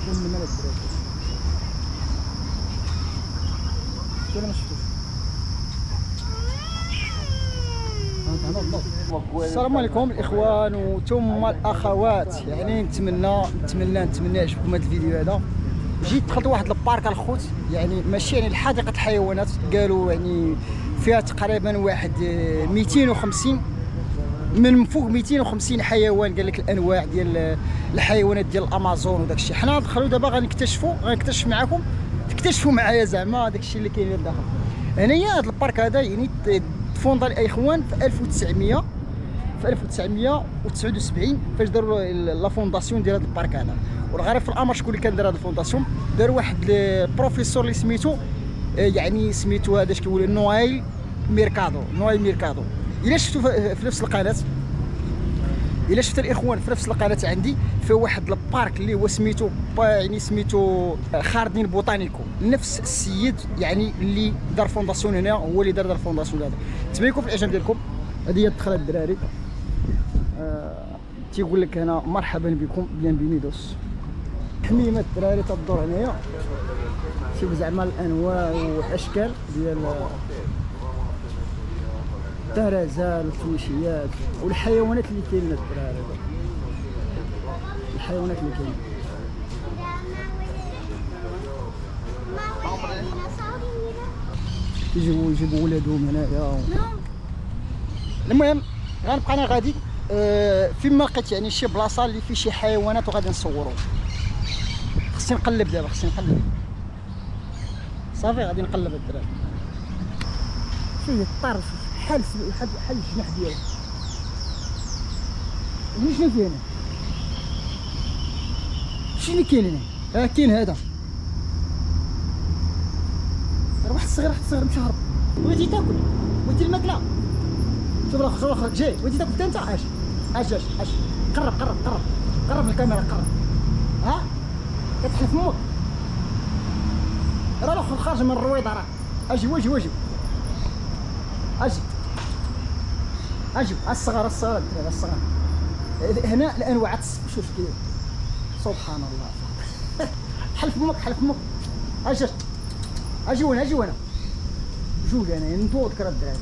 من الدراري ولا ما شفتوش. السلام عليكم الاخوان وثم الاخوات. يعني نتمنى يعجبكم هذا الفيديو هذا. جيت دخلت واحد البارك الخوت، يعني ماشي يعني حديقه الحيوانات، قالوا يعني فيها تقريبا واحد 250 من فوق 250 حيوان. قال لك الانواع ديال الحيوانات ديال الامازون وداك الشيء. حنا ندخلوا دابا غنكتشف معكم، تكتشفوا معايا زعما داك الشيء اللي كاين لداخل. هنايا هذا البارك هذا يعني تفوندا الاخوان في 1979 فاش داروا لا فونداسيون ديال هذا البارك هذا. والغريب في الامر شكون اللي كان دار هذا الفونداسيون؟ دار واحد البروفيسور اللي سميتو يعني سميتو هذا اش كيقولوا نويل ميركادو. الا شفتوا في نفس القناه، الا شفت الاخوان في نفس القناه عندي في واحد البارك اللي هو سميتو خاردين بوتانيكو، نفس السيد يعني اللي دار فونداسيون هنا هو اللي دار الفونداسيون هذا. تباركوا في الاعجاب ديالكم. هذه هي الدخله الدراري. تيقول لك هنا مرحبا بكم بينفينيدوس. حميمه الدراري تدور هنايا. شوف زعما الانواع والاشكال ديال الترازال والتويشيات والحيوانات اللي كاينين الدراري. الحيوانات اللي كاينين يجيبوا ولادهم هنايا. المهم غنبقى انا غادي فيما لقيت يعني شي بلاصه اللي فيه شي حيوانات وغادي نصوروا. خصني نقلب دابا، صافي غادي نقلب الدراري. شوف الطرف حال الجناح ديالو. شنو فيه هنا؟ شنو اللي كاين هنا؟ كاين هذا واحد الصغير مشى هرب. بغيتي تاكل؟ بغيتي الماكله؟ شوف الاخر جاي. بغيتي تاكل انت؟ اش قرب الكاميرا، قرب. ها كتحل فمك. راه الاخر خارج من الرويضه. راه اجي الصغار هنا الانواع. شوف كيف سبحان الله. حل فمك. اجي وانا جوج انا نطول كرا الدراري.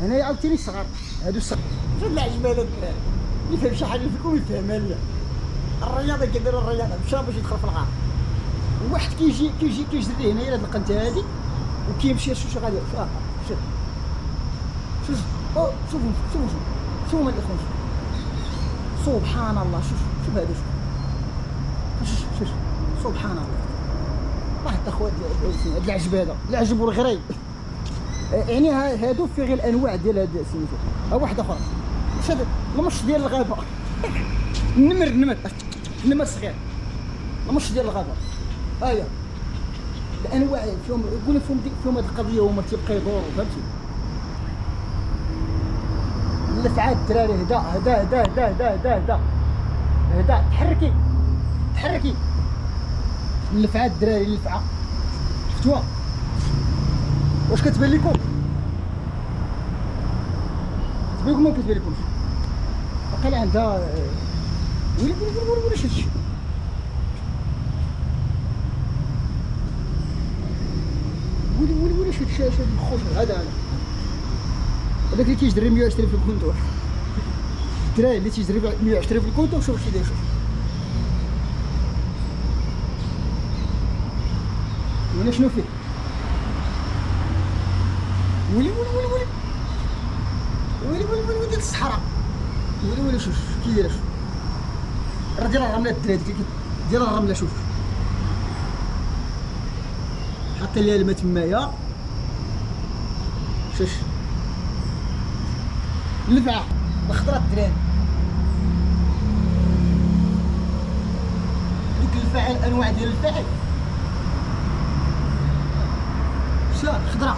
هنايا عاوتاني الصغار هادو الصغار. شوف العجب هذا الدراري يفهم شي حاجه فيكم يفهمها ليا. الرياضه كيدير الرياضه مشى باش يدخل في الغار. واحد كيجري هنايا لهاد القنته هادي وكيمشي. شوف غادي شوف هما الاخوان. سبحان الله. شوف هذا. شوف سبحان الله. واحد اخوات هاد العجب هذا، العجب والغريب. يعني هادو في غير الانواع ديال هاد سميتو. ها واحد اخر واش هذا المش ديال الغابه. النمر صغير، المش ديال الغابه. هيا الانواع فيهم يقول فيهم هاد القضيه هما تيبقى يدوروا. فهمتي؟ اللفعات الدراري. هدا تحركي اللفعات الدراري. اللفعه شفتوها؟ واش كتبان لكم؟ ما كتبان لكمش؟ وقيلا عندها ويلي شتي. ويلي شتي الخوش هذا. هذاك اللي تيجري 120 في الكونتور. الدراري اللي تيجري 120 في الكونتور. شوف كي داير. شوف هنا شنو فيه. ويلي ديال الصحراء. ويلي شوف كي داير. راه ديال الرمله الدراري ديال الرمله. شوف حتى ليها الماء تمايا. شوف اللفعه الخضراء الدراري. ديك الفاعل الانواع ديال الفاعل. شوف الخضراء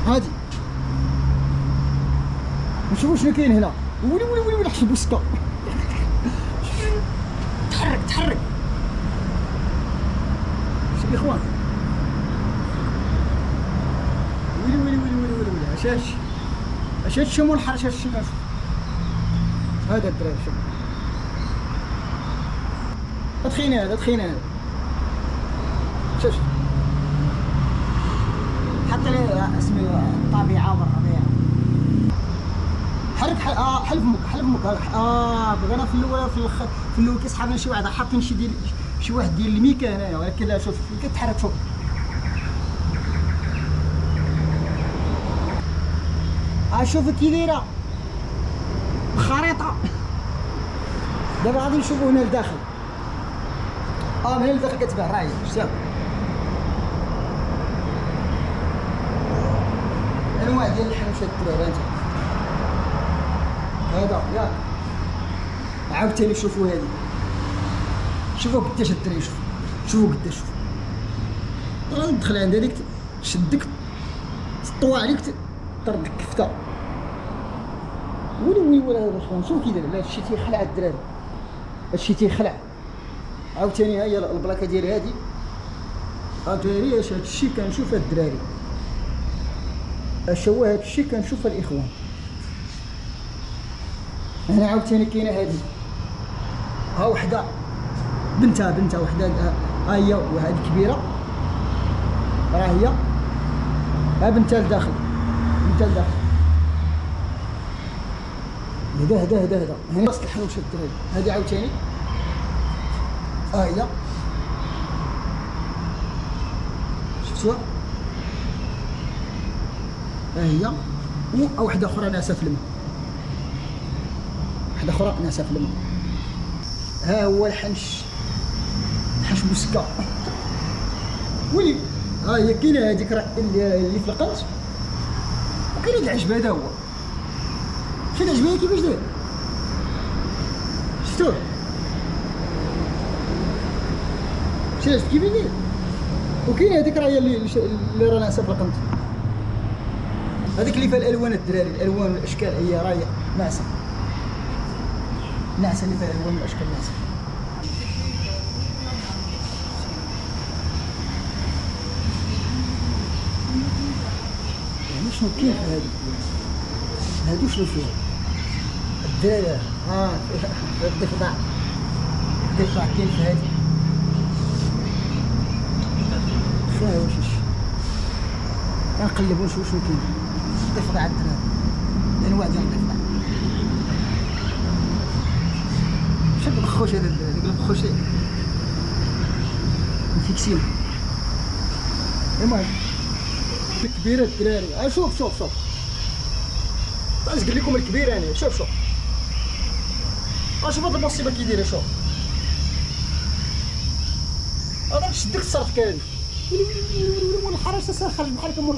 هادي. نشوفوا شنو كاين هنا. ويلي حشب وسكا. تحرك. شوف الاخوان. ويلي اش هادشي الحرش. هادشي هذا الدراري. شوف تخينه هذا شوف حتى اسمي الطبيعه والربيع. حل فمك بغينا في الاول في الاول كيسحبنا شي واحد حاطين شي واحد ديال الميكا هنايا، ولكن لا شوف كتحرك. شوف شوف كي دايره خريطه. دابا غادي نشوفو هنا لداخل. من هنا لداخل كتبان راهي شتها انواع ديال الحنوشات الدراري. انت هذا ياك عاوتاني شوفوا هذه، شوفوا قداش الدراري، شوفوا قداش. غادي تدخل عند هذيك تشدك تطوى عليك تردك كفته. ويلي هذا الخوان شوف كي داير. هادشي تيخلع الدراري، هادشي تيخلع. عاوتاني ها هي البلاكه ديال هادي. عاوتاني هادشي كنشوف الدراري، هو هادشي كنشوف الاخوان. هنا عاوتاني كاينه هادي، ها وحده بنتها وحده، ها هي وهاد الكبيره راه هي، ها بنتها لداخل. هدا هنا وسط الحنوشه الدراري. هادي عاوتاني ها هي، شفتوها؟ ها هي وحده اخرى ناسه في الماء، ها هو الحنش بوسكا. ويلي ها هي كاينه هذيك اللي في القنت، وكاين العجب. هذا هو شوف العجب كيفاش داير، شفتوه؟ شوف العجب كيفاش داير. وكاين هذيك راه هي اللي راه ناعسه في القنت. هذيك اللي فيها الالوان الدراري، الالوان والاشكال، هي راه ناعسه اللي فيها الالوان والاشكال ناعسه. يعني شنو كاين في هادو شنو فيها الدراري؟ الضفدع كاين في هادي. فيها واش كنقلبو نشوف شنو كاين. الضفدع الدراري، الانواع ديال الضفدع. شد البخوش هذا الدراري، ديك البخوشي مفيكسين. المهم الكبيره الدراري. شوف غنقول لكم الكبيره هنا. شوف شوف هاد المصيبه كي دايره. شوف هذا تشدك تصرف كامل. مول الحرشه خرج بحالك. مول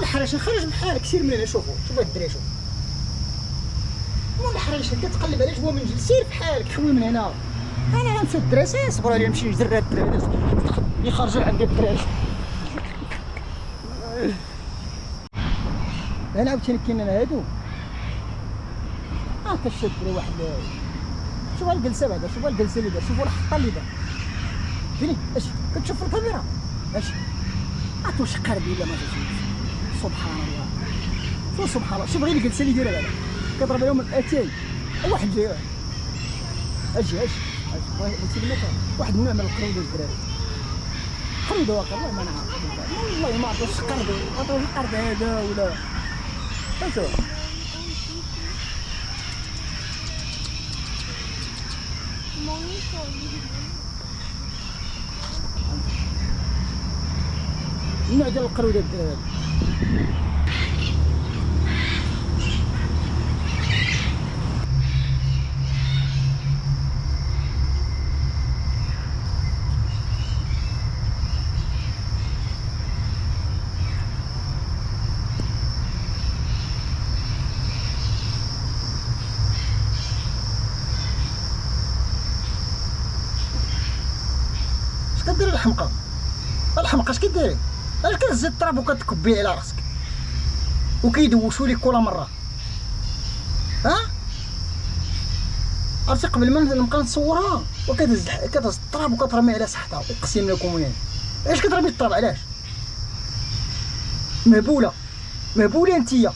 الحرشه خرج بحالك. سير من هنا. شوفوا الدراري. شوف مول الحرشه كتقلب على جوا من جل. سير بحالك خويا من هنا. انا غنمشي الدراسه. صبروا عليا نمشي نجر هاد الدراري يخرجوا عندي الدراري. هنا عاوتاني كاين هادو. كشد واحد. شوف الجلسه بعدا، شوف الجلسه اللي دار، شوفوا الحطه اللي دار. فيني اش كتشوف في الكاميرا اش واش قربي ولا ما شفتيش؟ سبحان الله. شوف غير الجلسه اللي دايره بعدا، كضرب لهم الاتاي. واحد جاي اجي واحد النوع من القرود الدراري. قرود واقع والله ما نعرف، والله ما عرفت واش قرد هذا ولا شوف. النوع ديال القرود الدراري. كدير الحمقى اش كديري؟ اش كتهز التراب وكتكبيه على راسك وكيدوشوا لك كل مره؟ عرفتي قبل ما نبقى نصورها كتهز التراب وكترمي على سحتها. اقسم لكم يعني علاش كترمي التراب؟ علاش؟ مهبوله انتيا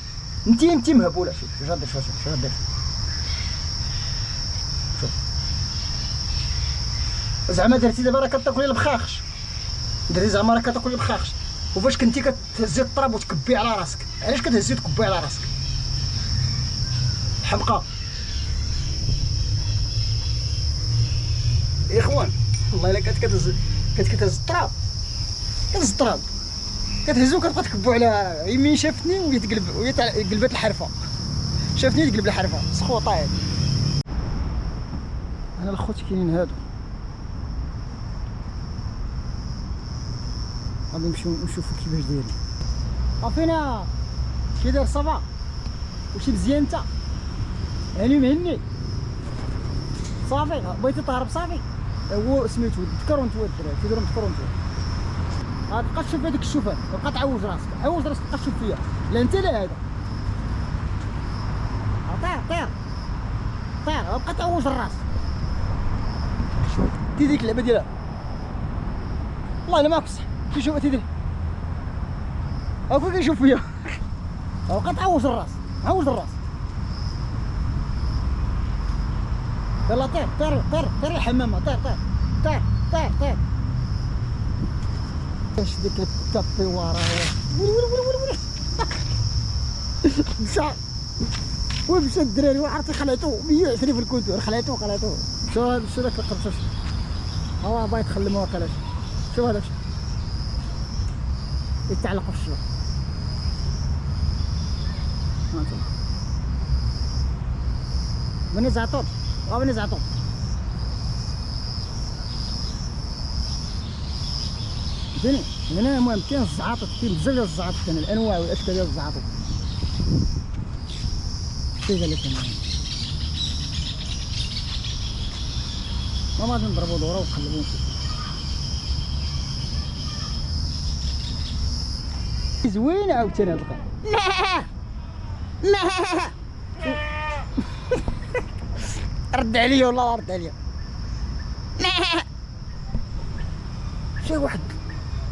مهبوله. شوف غادير شوف زعما درتي دابا راه كتاكلي البخاخش. دري زعما راه كتاكل بخاخش. وفاش كنتي كتهزي الطراب وتكبي على راسك، علاش كتهزي وتكبي على راسك؟ حمقى يا اخوان، والله الا كتهز الطراب، كتهز الطراب كتهزو وكتبقى تكبو على يمين. شافتني قلبت الحرفه، شافتني تقلب الحرفه سخوطه هادي. انا الخوت كاينين هادو غادي نشوفو كيفاش دايرين. عارفينا كي داير صافا وشي مزيان انت يعني مهني صافي بغيتي تهرب صافي. هو سميتو تكرونت هو الدراري كيديروا تكرونت. غتبقى تشوف هذيك الشوفان تبقى تعوج راسك تبقى تشوف فيا. لا انت لا هذا طير بقى تعوج الراس. شوف ديك اللعبه ديالها والله الا ما بصح. كيشوف تيدير هاكا كيشوف فيا بقى تعوج الراس يلا طير الحمامه طير اش ديك الكابي ورايا مشى الدراري وعرفتي خلعتو 120 في الكونتور. خلعتو شو داك القرطاس هو باغي يتخلم واقيلا. شوف هذاك يتعلق في الشجر. هانتوما بني زعطوط فهمتيني. هنا المهم كاين الزعاطط، كاين بزاف ديال الزعاطط، كاين الانواع والاشكال ديال الزعاطط. شتي قال لك انا ما غادي نضربو دوره ونقلبو زوينه عاوتاني هاد القرعه. رد عليا والله رد عليا. شي واحد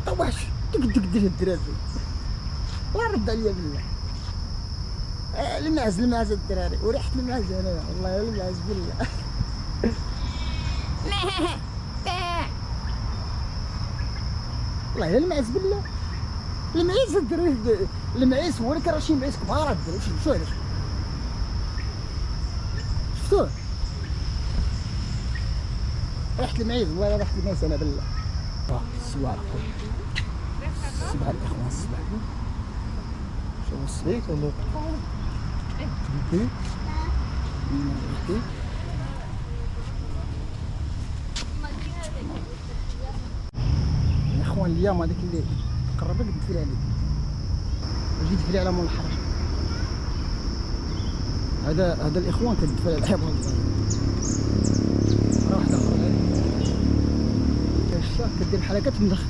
طواش دك الدراري والله رد عليا بالله. المعز الدراري وريحه المعز هنايا والله المعز بالله. والله المعز بالله. المعيس الدراري المعيس هو اللي كرا شي معيس كبار الدراري. شو علاش شفتوه ريحه المعيز والله ريحه المعيز انا بالله. السباع الاخوان السباع. شوفوا السبيك والله يا اخوان. اليوم هذاك اللي قربت تدفل عليه جيت تدفل على مول الحرج. هذا الاخوان كتدفل على الحيط والله. راه واحد اخر الشاك كدير بحال هكا تمدخ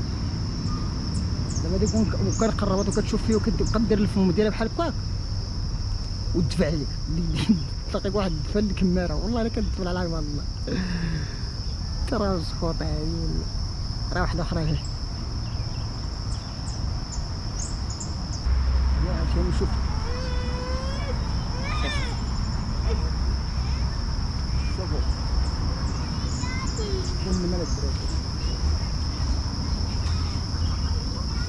دابا ديك وكان قربت وكتشوف فيه وكدير الفم ديالها بحال هكاك ودفع عليك. تلقيك واحد دفع لك كماره والله الا كتدفل على عباد الله. ترى سخوطه هادي راه واحده اخرى هي. عشان نشوف شوفوا شكون من الملك الدراري.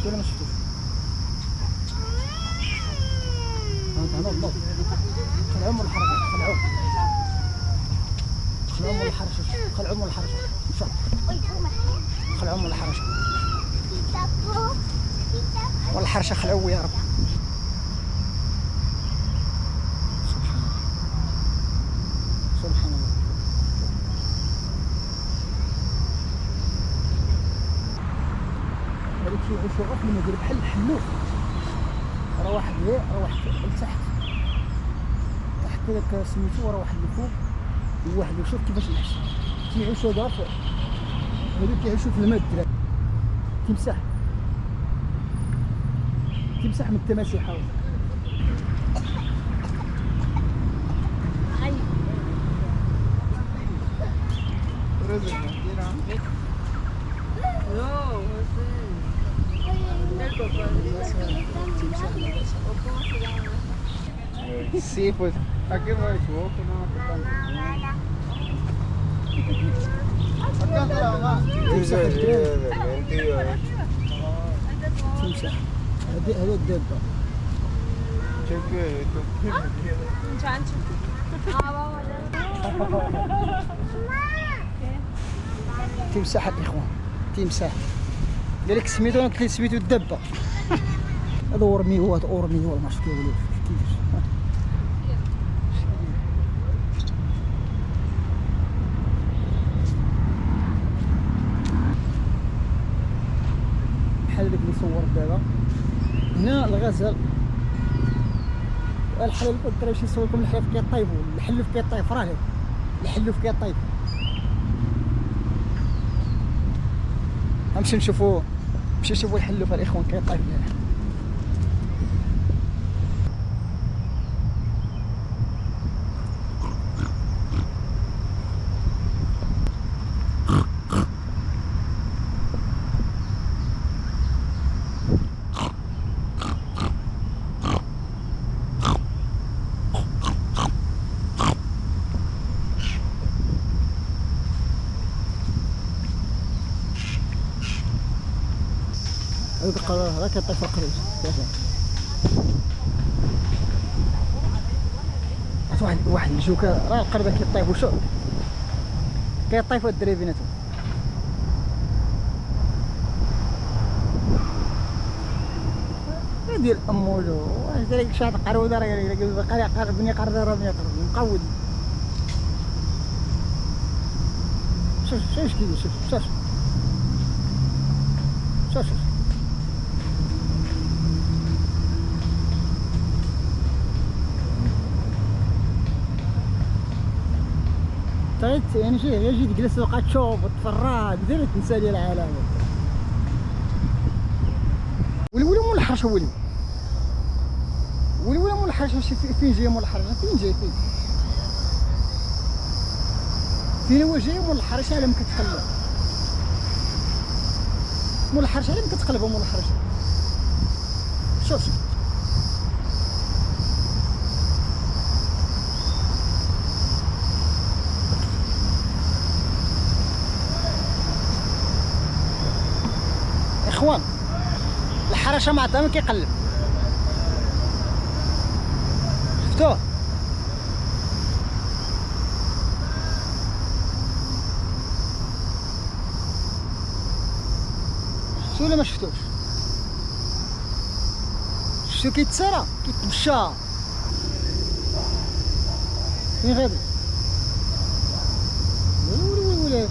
ولا ما شفتوش هنا الضوء. خلعوا من الحركه خلعوا من الحرشه مشى خلعوا من الحرشه والحرشه خلعوا يا رب. سبحان الله. هذيك كيعيشوا غير في المدينه بحال الحلوف. راه واحد لتحت داك سميتو، راه واحد اللي فوق وواحد اللي شوف كيفاش العيش كيعيشوا دار. هادو كيعيشوا في الماء الدراري. تمسح من التماسيح. Sí, pues aquí me equivoco, no, acá está la mamá. تمساح. هذا الدابه. تمساح الاخوان، تمساح. قال لك سميتو، انا قلت ليه سميتو الدابه. هذا اورمي، هو هذا اورمي، هو ما عرفت كيقولوا كيفاش. بحال داك اللي صور دابا هنا الغزال. الحلال الدراري شي يصور لكم الحلال في كيطيبوا، الحلو في كيطيب، راه الحلو في كيطيب. غنمشي نشوفوا الحلو في الاخوان كيطيب هنا. هذاك القرار هذا كيطيب في القريش. واحد الجوكا راه القربه كيطيبوا، شوف كيطيبوا الدراري بيناتهم. ديال امولو واش داير شاد قروده، راه قال بني قرده راه بني قرده مقود. شوف كيدير، شوف طيب يعني شي غير جي تجلس وبقى تشوف وتفرج دير تنسى ديال العالم. ولي مول الحرشه، ولي مول الحرشه. فين جاي مول الحرشه؟ فين هو جاي مول الحرشه؟ على ما كتقلب مول الحرشه، على ما كتقلب مول الحرشه. شوف اخوان، الحرشه مع الطعام كيقلب، شفتوه؟ شفتو ولا ما شفتوش؟ شفتو كيتسارى كيتمشى. فين غادي؟ ولا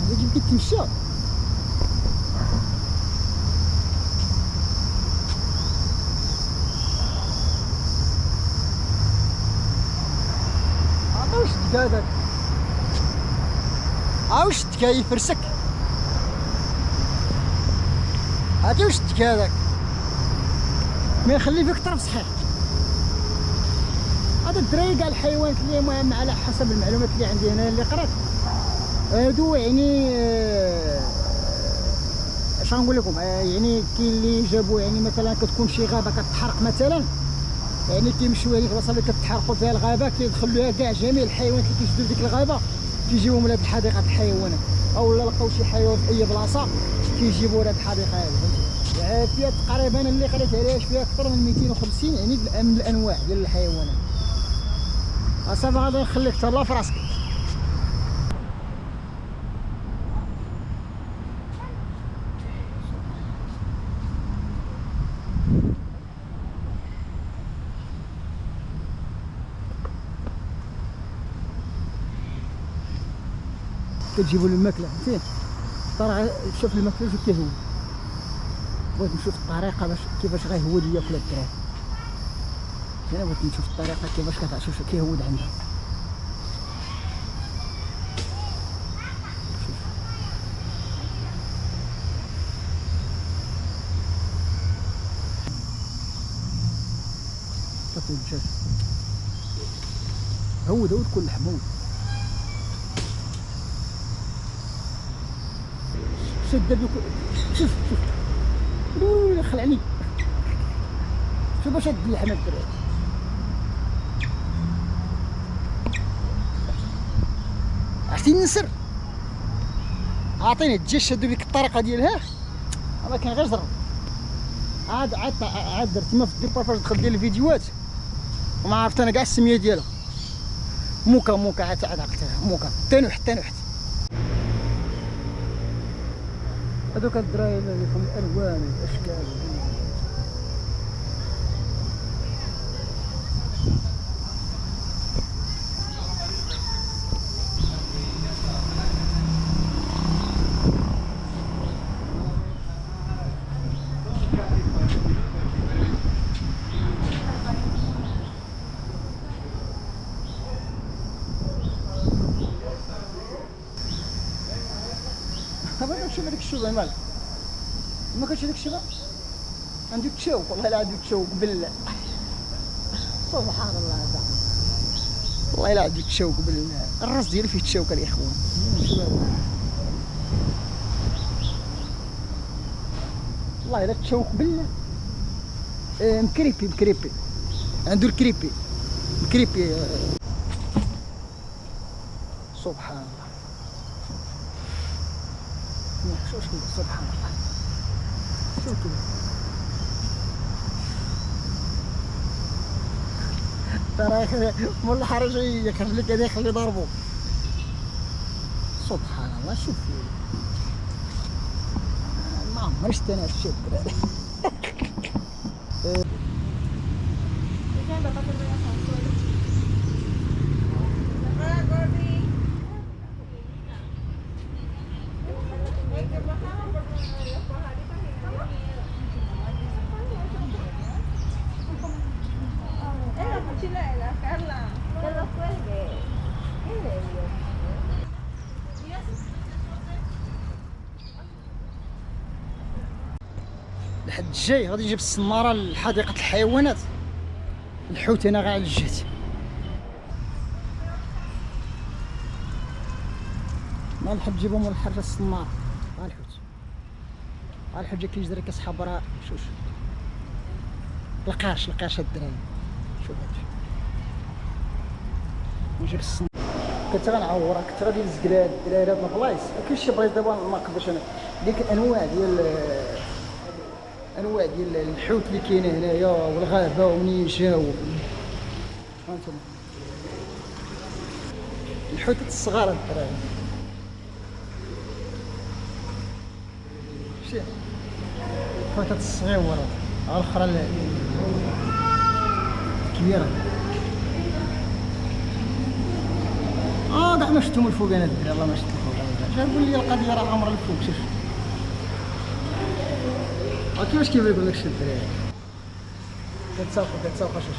هذا كيف كيتمشى. واش هذاك؟ واش كيفرسك؟ هادي واش هذاك؟ ما يخلي فيك طرف صحيح. هذا الدراري كاع الحيوانات اللي المهم على حسب المعلومات اللي عندي هنا اللي قرات، هادو يعني اش غنقول لكم، يعني كاين اللي جابوا يعني مثلا كتكون شي غابه كتحرق مثلا، يعني كيمشيو هذيك البلاصه اللي كتحرقوا فيها الغابه كيدخلوها كاع جميع الحيوانات اللي كيجدوا لديك الغابه كيجيوهم لهاد الحديقه الحيوانات، او لا لقاو شي حيوان في اي بلاصه كيجيبوا لهاد الحديقه هذه. فهمتي؟ فيها تقريبا اللي قريت عليها فيها اكثر من 250 يعني من الانواع ديال الحيوانات. صافي غادي نخليك تهلا في راسك. كتجيبوا الماكله فين ترى، شوف الماكله شوف كيهود. بغيت نشوف الطريقه باش كيفاش غيهود ياكل الدراري. انا بغيت نشوف الطريقه كيفاش كتعشى كيهود عندها. شوف الدجاج هود كل لحم. شد شوف خلعني شوف باش هاد اللحم الدراري. عرفتي النسر؟ عاطيني الدجاج شادو بك الطريقه ديالها هذا كان غير جرب. عاد درت ما في الديبار فاش دخلت ديال الفيديوهات وما عرفت انا كاع السميه ديالها. موكا عاد عقلتها موكا تنوحت. هذوك الدرايه اللي فيهم الالوان والاشكال. ما كنشوف هذيك الشوبه مالك ما كنتش هذيك الشوبه عندي تشوك والله لا عندي تشوك بالله سبحان الله هذا والله لا عندي تشوك بالله الراس ديالي فيه تشوك الاخوان والله لا تشوك بالله مكريبي عنده الكريبي سبحان الله شوف سبحان الله شوف كذا ترى مول الحرج يخرج لك هذا يخلي ضربه سبحان الله شوف ما عمري شفت انا هادشي الدراري الحد الجاي غادي نجيب السناره لحديقه الحيوانات الحوت هنا غا على الجهه ما نحب نجيبهم من الحاجه السناره ها الحوت جا كيجري كيسحب راه شوف القاش هاد الدراري شوف هادشي نجيب السناره كنت غنعورك كنت غادي نزقلها الدراري هاد البلايص كاين شي بلايص دابا ما نقدرش انا ديك الانواع ديال الحوت اللي كاينه هنايا والغابه ومنين جاو هانتوما الحوتات الصغار الدراري شتي الحوتات الصغيره الاخرى كبيره كاع ما شفتهم الفوق انا الدراري والله ما شفت الفوق جابوا لي القضيه راه عمر الفوق شوف كيفاش كيبان لك داكشي الدراري كتساوق شوف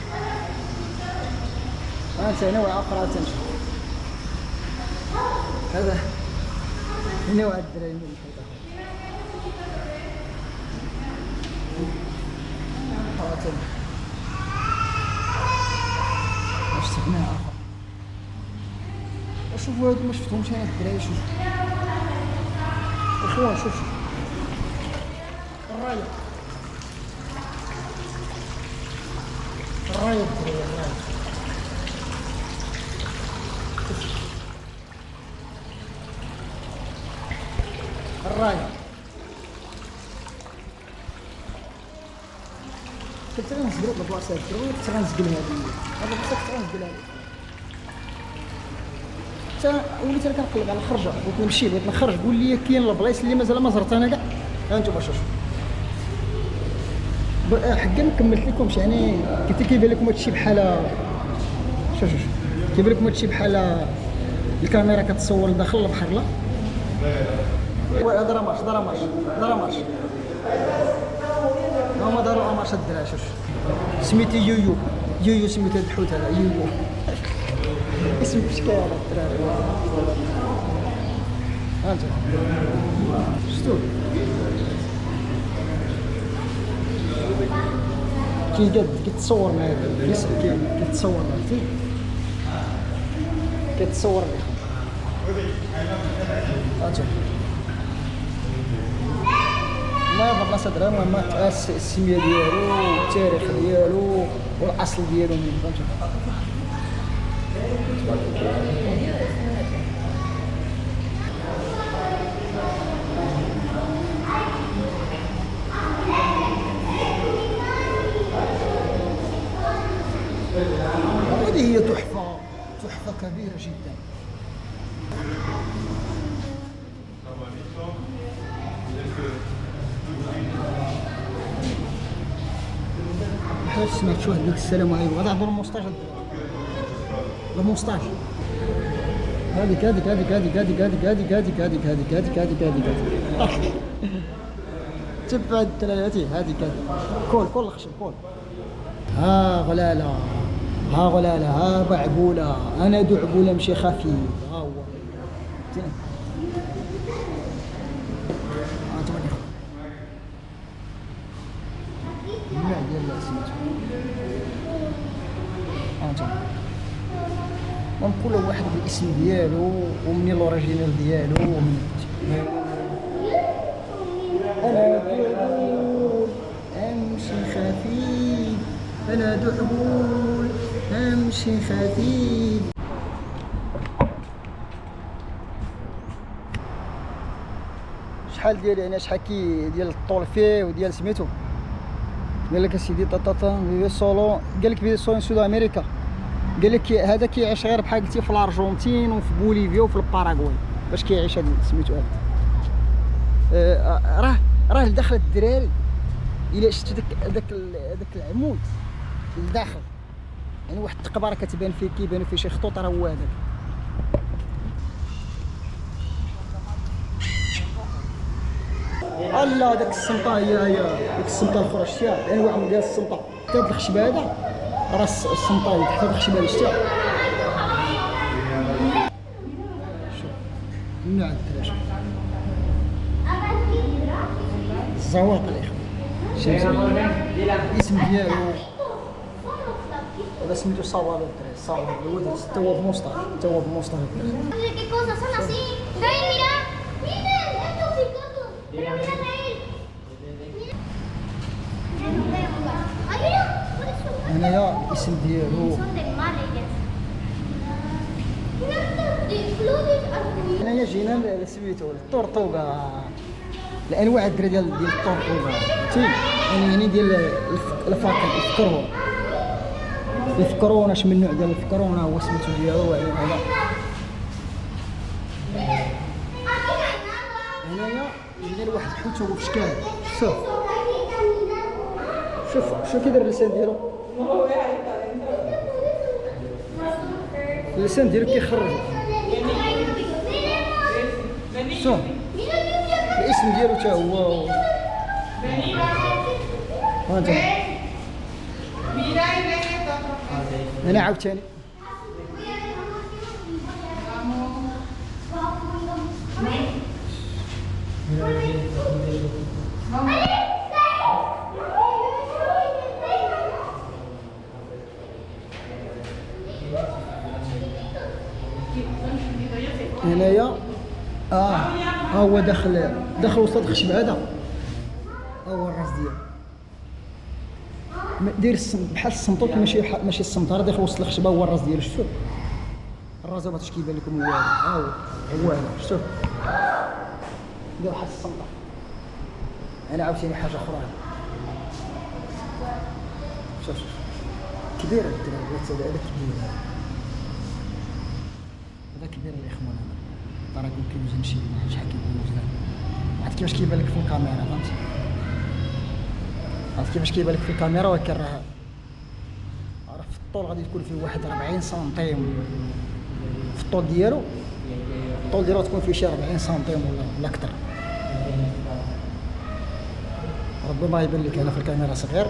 انت هنا واحد اخرى تمشي هذا هنا واحد الدراري من الحيط اخر واش شفناه اخر شوفوا هادو ما شفتهمش انا الدراري شوف اخوان شوف الرايه الدراري الرايه كنت غنزقلو البلاصه كنت غنزقلها هذه البلاصه كنت غنزقلها وليت انا كنقلب على الخرجه بغيت نمشي بغيت نخرج قول لي كاين البلايص اللي مازال ما زرت انا كاع ها انتم شوفوا حقا ما كملت لكمش يعني كنت كيبان لكم هادشي بحال شوف كيبان لكم هادشي بحال الكاميرا كتصور لداخل البحر لا هذا راه مارش هما داروا مارش الدراري شوف سميتي يويو سميت هاد الحوت هذا يويو اسم بشكال هذا الدراري ها انت شفتو كيتصور معايا كيتصور عرفتي كيتصور لي هانتوما ما يبغى بلاصه درا المهم تاسس السميه ديالو والتاريخ ديالو والاصل ديالو منين فهمتوا جدا. بحال سمعت شي واحد قال السلام عليكم، غادي نهضروا الموسطاج. الموسطاج هذيك هذيك هذيك هذيك هذيك هذيك هذيك هذيك هذيك هذيك هذيك هذيك هذيك تبع الدراري هذيك كل الخشب كل. ها غلاله ها غلاله ها بعبوله، انا دو عبوله مشي خفيف. ها هو ديال سميتو كل واحد بالاسم ديالو ومن لوريجينال ديالو ومن انا دعبول امشي خفيف، انا دعبول امشي خفيف. شحال ديال هنا شحال كي ديال الطول فيه وديال سميتو. قال لك اسيدي طاطا فيديو سولو، قال لك فيديو سولو سود امريكا، قال لك هذا كيعيش غير بحال قلتي في الارجنتين وفي بوليفيا وفي الباراغواي. باش كيعيش هذا سميتو هذا راه لداخل الدراري. الا شفتو داك العمود لداخل، يعني واحد التقبره كتبان فيه كيبانو فيه شي خطوط، راه هو هذاك. الله داك السمطه هي ديك السمطه الاخرى شتيها، يعني واحد ديال السمطه حتى هاد الخشب هذا راه السمطه اللي تحت هاد الخشب هذا شتيها. شوف من عند الدراري الزواق الاخوان. شوف الاسم ديالو هذا سميتو صوالو الدراري، صوالو الولد حتى هو بموسطاج، حتى هو بموسطاج الدراري. هنايا الاسم ديالو، هنايا جينا لسميتو الطرطوقه، الانواع الدراري ديال الطرطوقه فهمتي، يعني ديال الفاكهه الفكرونا اش من نوع ديال الفكرونا هو سميتو ديالو. يعني هذا هنايا جينا لواحد الحوت هو في شكال. شوف كيدير اللسان ديالو، اللسان ديالو كيخرج. شوف الاسم ديالو حتى هو. ها انت انا عاوتاني هنايا ها هو داخل وسط الخشب هذا، ها هو الراس ديالو داير بحال السمطوط، ماشي السمطه، راه داخل وسط الخشبه. هو الراس ديالو شفتو، الراس ما كيبان لكم هو هذا، هو هذا شفتو داير بحال السمطه. انا عاوتاني حاجه اخرى، شوف كبير الدراري، هذا كبير، هذا كبير الاخوان. هذا راه كيوزن شحال كيكون وزنان، عرفت كيفاش كيبان لك في الكاميرا، فهمتي؟ عرفت كيفاش كيبان لك في الكاميرا، ولكن راه في الطول غادي تكون فيه واحد 40 سنتيم في الطول ديالو. الطول ديالو تكون فيه شي 40 سنتيم ولا اكثر. ربما يبان لك هنا في الكاميرا صغير،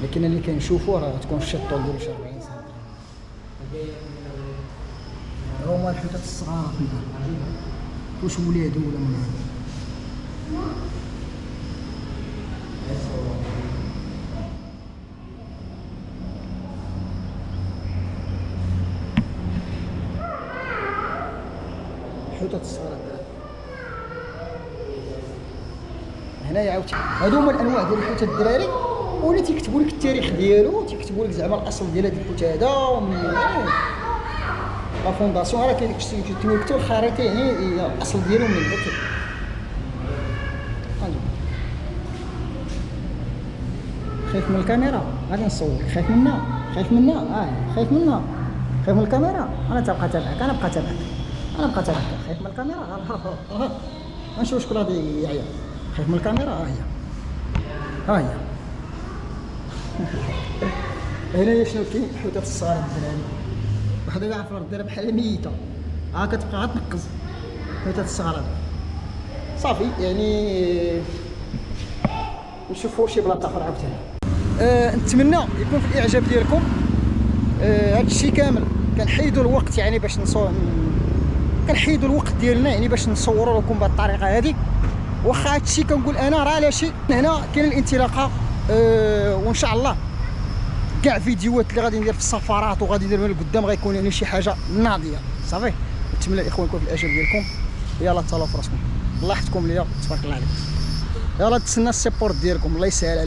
لكن اللي كنشوفو راه تكون شي الطول ديالو شي 40 سنتيم. هما الحوتات الصغار واش ولادو ولا من الحوتات الصغار هنايا عاوتاني. هادو هما الانواع ديال الحوت الدراري، ولا تيكتبوا لك التاريخ ديالو، تيكتبوا لك زعما الاصل ديال هذا الحوت هذا ومن لا فونداسيون. راه كاين داكشي كيكتبوا الخريطه، يعني الاصل ديالو من هذاك. خايف من الكاميرا؟ غادي نصور. خايف منها؟ خايف منها؟ خايف منها. خايف من الكاميرا؟ انا تبقى تابعك، انا بقى تابعك، انا بقى تابعك. خايف من الكاميرا؟ نشوف شكون غادي يعيا. خايف من الكاميرا؟ ها هي، ها هي. هنايا شنو كاين؟ الحوتات الصغار الدراري، وحده كاع في الارض دايره بحال ميته، كتبقى غتنقز. الحوتات الصغار هادو صافي يعني. نشوفوا شي بلاصه اخرى عاوتاني. نتمنى يكون في الاعجاب ديالكم. هذا الشيء كامل كنحيدوا الوقت يعني باش كنحيدوا الوقت ديالنا يعني باش نصوروا لكم بهذه الطريقه هذه. واخا هذا الشيء كنقول انا راه لا شيء هنا كاين الانطلاقه. وان شاء الله كاع فيديوهات اللي غادي ندير في السفرات وغادي ندير من القدام غيكون يعني شي حاجه ناضيه صافي. نتمنى الاخوان يكون في الاعجاب ديالكم. يلا تهلاو في راسكم، الله يحفظكم ليا، تبارك الله عليكم. يلا تسنى السيبورت ديالكم، الله يسهل.